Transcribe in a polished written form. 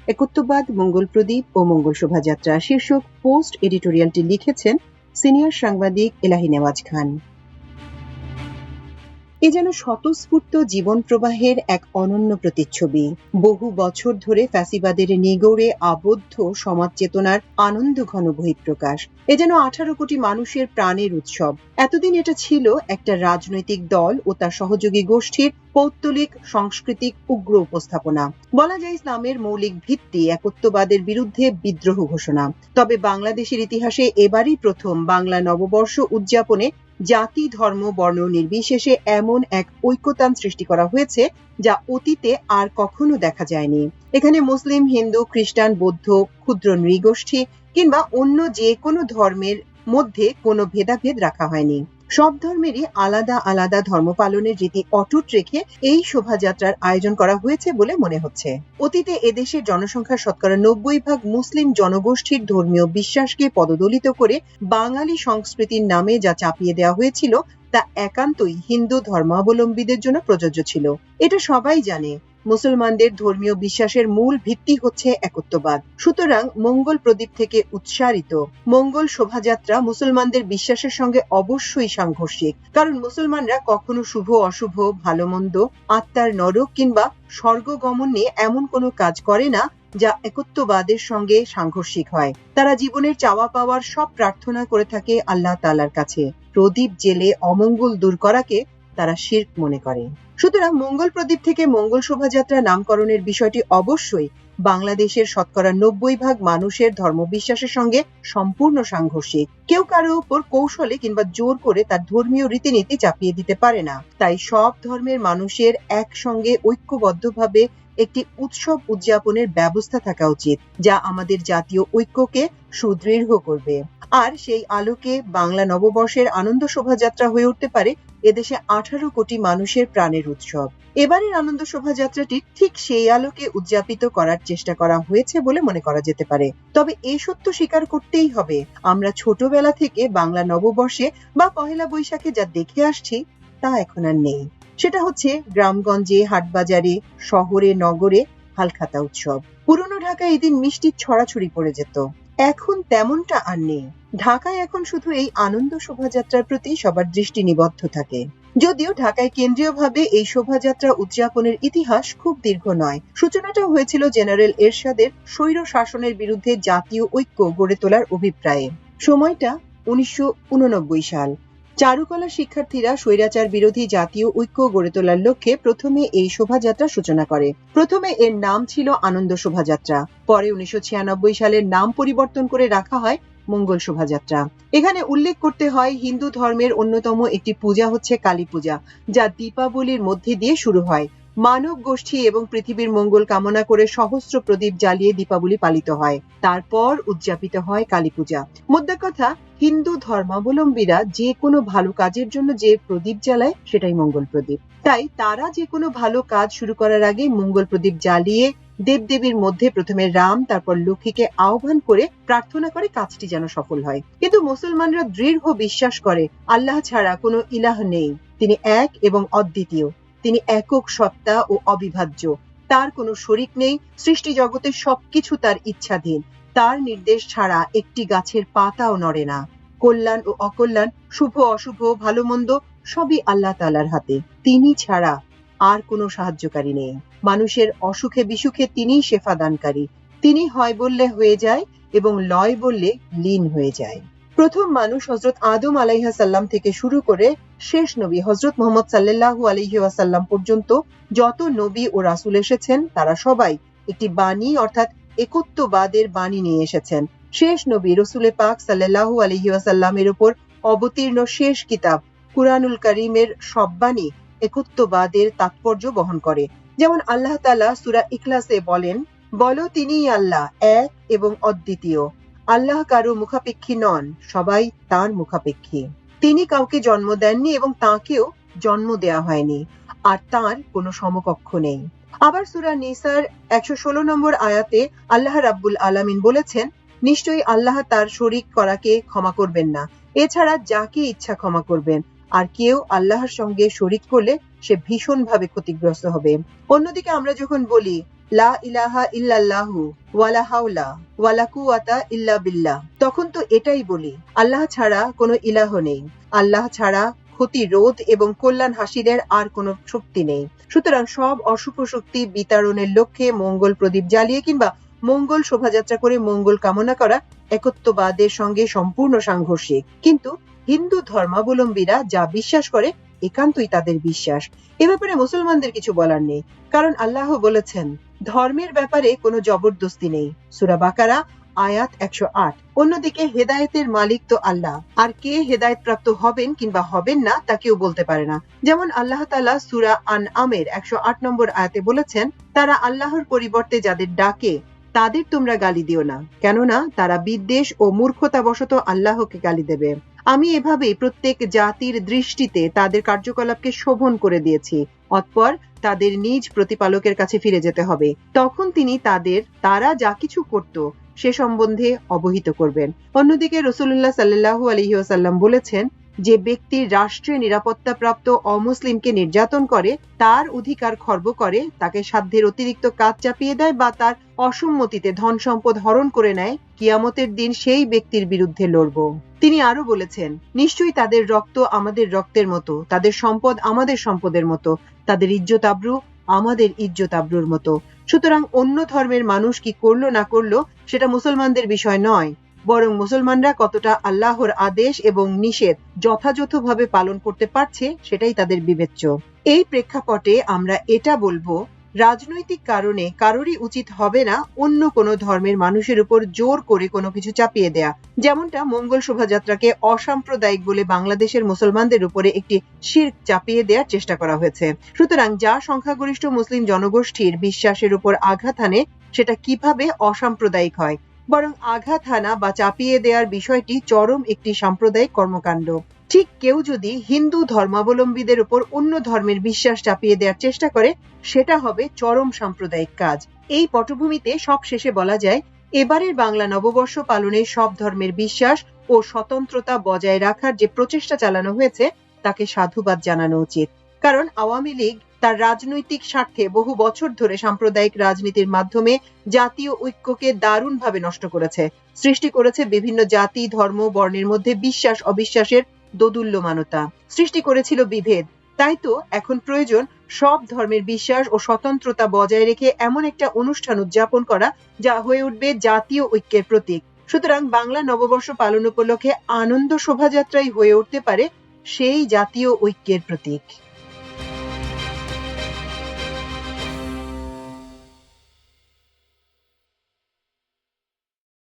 একত্ববাদ, মঙ্গল প্রদীপ ও মঙ্গল শোভাযাত্রা শীর্ষক পোস্ট এডিটোরিয়ালটি লিখেছেন সিনিয়র সাংবাদিক এলাহি নেওয়াজ খান। এ যেন স্বতঃস্ফূর্ত জীবন প্রবাহের এক অনন্য প্রতিচ্ছবি। বহু বছর ধরে ফ্যাসিবাদের নিগড়ে আবদ্ধ সমাজ চেতনার আনন্দ ঘন বহিঃপ্রকাশ। এ যেন 18 কোটি মানুষের প্রাণের উৎসব। এতদিন এটা ছিল একটা রাজনৈতিক দল ও তার সহযোগী গোষ্ঠীর পৌত্তলিক সাংস্কৃতিক উগ্র উপস্থাপনা। বলা যায় ইসলামের মৌলিক ভিত্তি একত্ববাদের বিরুদ্ধে বিদ্রোহ ঘোষণা। তবে বাংলাদেশের ইতিহাসে এবারই প্রথম বাংলা নববর্ষ উদযাপনে জাতি, ধর্ম, বর্ণ নির্বিশেষে এমন এক ঐক্যতান সৃষ্টি করা হয়েছে যা অতীতে আর কখনো দেখা যায়নি। এখানে মুসলিম, হিন্দু, খ্রিস্টান, বৌদ্ধ, ক্ষুদ্র নৃগোষ্ঠী কিংবা অন্য যে কোনো ধর্মের মধ্যে কোনো ভেদাভেদ রাখা হয়নি। সব ধর্মেরই আলাদা আলাদা ধর্ম পালনের রীতি অটুট রেখে এই শোভাযাত্রার আয়োজন করা হয়েছে বলে মনে হচ্ছে। অতীতে এদেশের জনসংখ্যার শতকরা 90% মুসলিম জনগোষ্ঠীর ধর্মীয় বিশ্বাসকে পদদলিত করে বাঙালি সংস্কৃতির নামে যা চাপিয়ে দেওয়া হয়েছিল তা একান্তই হিন্দু ধর্মাবলম্বীদের জন্য প্রযোজ্য ছিল। এটা সবাই জানে। মুসলমানদের ধর্মীয় বিশ্বাসের মূল ভিত্তি হচ্ছে একত্ববাদ। সুতরাং মঙ্গল প্রদীপ থেকে উৎসারিত মঙ্গল শোভাযাত্রা মুসলমানদের বিশ্বাসের সঙ্গে অবশ্যই সাংঘর্ষিক। কারণ মুসলমানরা কখনো শুভ অশুভ, ভালো মন্দ, আত্মার নরক কিংবা স্বর্গগমন নিয়ে এমন কোনো কাজ করে না যা একত্ববাদের সঙ্গে সাংঘর্ষিক হয়। তারা জীবনের চাওয়া পাওয়ার সব প্রার্থনা করে থাকে আল্লাহ তাআলার কাছে। প্রদীপ জেলে অমঙ্গল দূর করাকে তারা শিরক মনে করে। সুতরাং মঙ্গল প্রদীপ থেকে মঙ্গল শোভাযাত্রা নামকরণের বিষয়টি অবশ্যই বাংলাদেশের শতকরা 90% মানুষের ধর্মবিশ্বাসের সঙ্গে সম্পূর্ণ সাংঘর্ষিক। কেউ কারো উপর কৌশলে কিংবা জোর করে তার ধর্মীয় রীতিনীতি চাপিয়ে দিতে পারে না। তাই সব ধর্মের মানুষের একসঙ্গে ঐক্যবদ্ধভাবে একটি উৎসব উদযাপনের ব্যবস্থা থাকা উচিত, যা আমাদের জাতীয় ঐক্যকে সুদৃঢ় করবে। আর সেই আলোকে বাংলা নববর্ষের আনন্দ শোভাযাত্রা হয়ে উঠতে পারে এদেশে 18 কোটি মানুষের প্রাণের উৎসব। এবারের আনন্দ শোভাযাত্রাটি ঠিক সেই আলোকে উদযাপিত করার চেষ্টা করা হয়েছে বলে মনে করা যেতে পারে। তবে এই সত্য স্বীকার করতেই হবে, আমরা ছোটবেলা থেকে বাংলা নববর্ষে বা পহেলা বৈশাখে যা দেখে আসছি তা এখন আর নেই। সেটা হচ্ছে গ্রামগঞ্জে, হাটবাজারে, শহরে, নগরে হালখাতা উৎসব। পুরনো ঢাকায় এদিন মিষ্টির ছড়াছড়ি পড়ে যেত। এখন তেমনটা আর নেই। ঢাকায় এখন শুধু এই আনন্দ শোভাযাত্রার প্রতি সবার দৃষ্টি নিবদ্ধ থাকে। যদিও ঢাকায় কেন্দ্রীয়ভাবে এই শোভাযাত্রা উদযাপনের ইতিহাস খুব দীর্ঘ নয়। সূচনাটাও হয়েছিল জেনারেল এরশাদের স্বৈর শাসনের বিরুদ্ধে জাতীয় ঐক্য গড়ে তোলার অভিপ্রায়ে। সময়টা 1989 সাল। চারুকলা শিক্ষার্থীরা স্বৈরাচার বিরোধী জাতীয় ঐক্য গড়ে তোলার লক্ষ্যে প্রথমে এই শোভাযাত্রা সূচনা করে। প্রথমে এর নাম ছিল আনন্দ শোভাযাত্রা। পরে 1996 সালের নাম পরিবর্তন করে রাখা হয় মঙ্গল শোভাযাত্রা। এখানে উল্লেখ করতে হয়, হিন্দু ধর্মের অন্যতম একটি পূজা হচ্ছে কালী পূজা, যা দীপাবলির মধ্যে দিয়ে শুরু হয়। মানব গোষ্ঠী এবং পৃথিবীর মঙ্গল কামনা করে সহস্র প্রদীপ জ্বালিয়ে দীপাবলি পালিত হয়। তারপর উদযাপিত হয় কালী পূজা। মোদ্দা কথা, হিন্দু ধর্মাবলম্বীরা যে কোনো ভালো কাজের জন্য যে প্রদীপ জ্বালায় সেটাই মঙ্গল প্রদীপ। তাই তারা যে কোনো ভালো কাজ শুরু করার আগে মঙ্গল প্রদীপ জ্বালিয়ে দেবদেবীর মধ্যে প্রথমে রাম, তারপর লক্ষ্মীকে আহ্বান করে প্রার্থনা করে কাজটি যেন সফল হয়। কিন্তু মুসলমানরা দৃঢ় বিশ্বাস করে আল্লাহ ছাড়া কোনো ইলাহ নেই। তিনি এক এবং অদ্বিতীয়। তিনি একক সত্তা ও অবিভাজ্য। তার কোনো শরিক নেই। সৃষ্টি জগতের সবকিছু তার ইচ্ছাধীন। তার নির্দেশ ছাড়া একটি গাছের পাতাও নড়ে না। কল্যাণ ও অকল্যাণ, শুভ অশুভ, ভালো মন্দ সবই আল্লাহ তাআলার হাতে। তিনি ছাড়া আর কোনো সাহায্যকারী নেই। মানুষের অসুখে বিসুখে তিনিই শেফা দানকারী। তিনি হয় বললে হয়ে যায় এবং লয় বললে লীন হয়ে যায়। প্রথম মানুষ হযরত আদম আলাইহিস সালাম থেকে শুরু করে শেষ নবী হযরত মুহাম্মদ সাল্লাল্লাহু আলাইহি ওয়াসাল্লাম পর্যন্ত যত নবী ও রাসূল এসেছেন তারা সবাই একটি বাণী অর্থাৎ একত্ববাদের বাণী নিয়ে এসেছেন। শেষ নবী রাসূল পাক সাল্লাল্লাহু আলাইহি ওয়াসাল্লামের উপর অবতীর্ণ শেষ কিতাব কুরআনুল কারীমের সব বাণী একত্ববাদের তাৎপর্য বহন করে। যেমন আল্লাহ তাআলা সূরা ইখলাসে বলেন, বলো তিনিই আল্লাহ, এক এবং অদ্বিতীয়। আল্লাহ কারো মুখাপেক্ষী নন, সবাই তার মুখাপেক্ষী। তিনি কাউকে জন্ম দেননি এবং তাকেও জন্ম দেয়া হয়নি, আর তার কোনো সমকক্ষ নেই। আবার সূরা নিসার 116 নম্বর আয়াতে আল্লাহ রাব্বুল আলামিন বলেছেন, নিশ্চয়ই আল্লাহ তার শরীক করাকে ক্ষমা করবেন না, এছাড়া যাকে ইচ্ছা ক্ষমা করবেন। আর কেউ আল্লাহর সঙ্গে শরীক করলে সে ভীষণভাবে ক্ষতিগ্রস্ত হবে। অন্যদিকে আমরা যখন বলি লা ইলাহা ইল্লাল্লাহু ওয়ালা হাওলা ওয়ালা কুওয়াতা ইল্লা বিল্লাহ, তখন তো এটাই বলি, আল্লাহ ছাড়া কোনো ইলাহ নেই, আল্লাহ ছাড়া ক্ষতি রোধ এবং কল্যাণ হাসিলের আর কোনো শক্তি নেই। সুতরাং সব অশুভ শক্তি বিতাড়নের লক্ষ্যে মঙ্গল প্রদীপ জ্বালিয়ে কিংবা মঙ্গল শোভাযাত্রা করে মঙ্গল কামনা করা একত্ববাদের সঙ্গে সম্পূর্ণ সাংঘর্ষিক। কিন্তু হিন্দু ধর্মাবলম্বীরা যা বিশ্বাস করে একান্তই তাদের বিশ্বাস, এ ব্যাপারে মুসলমানদের কিছু বলার নেই, কারণ আল্লাহ বলেছেন ধর্মের ব্যাপারে কোনো জবরদস্তি নেই, সূরা বাকারা আয়াত 108। অন্যদিকে হেদায়েতের মালিক তো আল্লাহ, আর কে হেদায়েত প্রাপ্ত হবেন কিংবা হবেন না তা কেউ বলতে পারে না। যেমন আল্লাহ তাআলা সূরা আনআমের 108 নম্বর আয়াতে বলেছেন, তারা আল্লাহর পরিবর্তে যাদের ডাকে তাদের তোমরা গালি দিও না, কেননা তারা বিদ্বেষ ও মূর্খতাবশত আল্লাহকে গালি দেবে। আমি এভাবেই প্রত্যেক জাতির দৃষ্টিতে তাদের কার্যকলাপকে শোভন করে দিয়েছি, অতঃপর তাদের নিজ প্রতিপালকের কাছে ফিরে যেতে হবে, তখন তিনি তারা যা কিছু করত সে সম্বন্ধে অবহিত করবেন। অন্যদিকে রাসূলুল্লাহ সাল্লাল্লাহু আলাইহি ওয়াসাল্লাম বলেছেন, যে ব্যক্তি রাষ্ট্রীয় নিরাপত্তাপ্রাপ্ত অমুসলিমকে নির্যাতন করে, তার অধিকার খর্ব করে, তাকে সাধ্যের অতিরিক্ত কাজ চাপিয়ে দেয় বা তার অসম্মতিতে ধন সম্পদ হরণ করে নেয়, কিয়ামতের দিন সেই ব্যক্তির বিরুদ্ধে লড়ব। তিনি আরো বলেছেন, নিশ্চয়ই তাদের রক্ত আমাদের রক্তের মতো, তাদের সম্পদ আমাদের সম্পদের মতো, তাদের ইজ্জত আবরু আমাদের ইজ্জত আবরুর মতো। সুতরাং অন্য ধর্মের মানুষ কি করলো না করলো সেটা মুসলমানদের বিষয় নয়, বরং মুসলমানরা কতটা আল্লাহর আদেশ এবং নিষেধ যথাযথভাবে পালন করতে পারছে সেটাই তাদের বিবেচ্য। এই প্রেক্ষাপটে আমরা এটা বলবো, রাজনৈতিক কারণে কারোরই উচিত হবে না অন্য কোনো ধর্মের মানুষের উপর জোর করে কোনো কিছু চাপিয়ে দেয়া, যেমনটা মঙ্গল শোভাযাত্রাকে অসাম্প্রদায়িক বলে বাংলাদেশের মুসলমানদের উপরে একটি শিরক চাপিয়ে দেওয়ার চেষ্টা করা হয়েছে। সুতরাং যা সংখ্যাগরিষ্ঠ মুসলিম জনগোষ্ঠীর বিশ্বাসের উপর আঘাত হানে সেটা কিভাবে অসাম্প্রদায়িক হয়, বরং আঘাত হানা বা চাপিয়ে দেওয়ার বিষয়টি চরম একটি সাম্প্রদায়িক কর্মকাণ্ড। ঠিক কেউ যদি হিন্দু ধর্মাবলম্বীদের উপর অন্য ধর্মের বিশ্বাস চাপিয়ে দেওয়ার চেষ্টা করে, সেটা হবে চরম সাম্প্রদায়িক কাজ। এই পটভূমিতে সব শেষে বলা যায়, এবারের বাংলা নববর্ষ পালনে সব ধর্মের বিশ্বাস ও স্বতন্ত্রতা বজায় রাখার যে প্রচেষ্টা চালানো হয়েছে তাকে সাধুবাদ জানানো উচিত। কারণ আওয়ামী লীগ তার রাজনৈতিক স্বার্থে বহু বছর ধরে সাম্প্রদায়িক রাজনীতির মাধ্যমে জাতীয় ঐক্যকে দারুণভাবে নষ্ট করেছে, সৃষ্টি করেছে বিভিন্ন জাতি ধর্ম বর্ণের মধ্যে বিশ্বাস অবিশ্বাসের দোদুল্যমানতা, সৃষ্টি করেছিল বিভেদ। তাই তো এখন প্রয়োজন সব ধর্মের বিশ্বাস ও স্বতন্ত্রতা বজায় রেখে এমন একটা অনুষ্ঠান উদযাপন করা যা হয়ে উঠবে জাতীয় ঐক্যের প্রতীক। সুতরাং বাংলা নববর্ষ পালন উপলক্ষে আনন্দ শোভাযাত্রাই হয়ে উঠতে পারে সেই জাতীয় ঐক্যের প্রতীক।